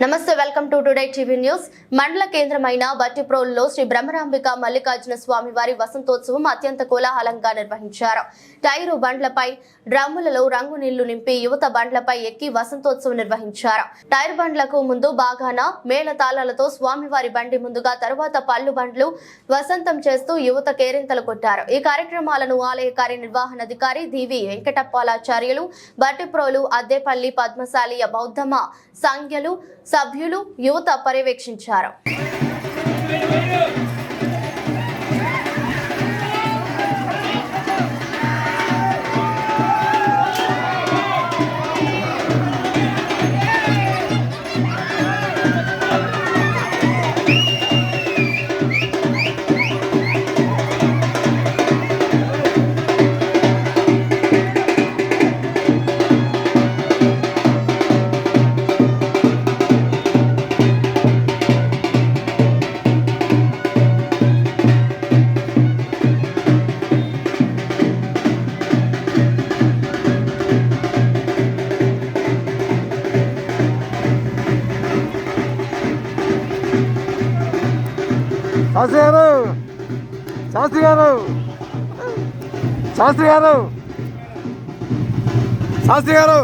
నమస్తే welcome to today TV news. మండల కేంద్రమైన బట్టిప్రోలులో శ్రీ బ్రహ్మరాంబిక మల్లికార్జున స్వామి వారి వసంతోత్సవం అత్యంత కోలాహలంగా నిర్వహించారు. టైరు బండ్లపై డ్రమ్ములలో రంగు నీళ్లు నింపి యువత బండ్లపై ఎక్కి వసంతోత్సవం నిర్వహించారు. టైర్ బండ్లకు ముందు బాగాన మేళతాళాలతో స్వామివారి బండి ముందుగా తరువాత పళ్ళు బండ్లు వసంతం చేస్తూ యువత కేరింతలు కొట్టారు. ఈ కార్యక్రమాలను ఆలయ కార్యనిర్వహణాధికారి దివి వెంకటప్పాలాచార్యులు, బట్టిప్రోలు, అద్దేపల్లి పద్మశాలి బౌద్ధమ సంఘ్యులు సభ్యులు, యువత పర్యవేక్షించారు. శాస్త్రి గారు శాస్త్రి గారు శాస్త్రి గారు శాస్త్రి గారు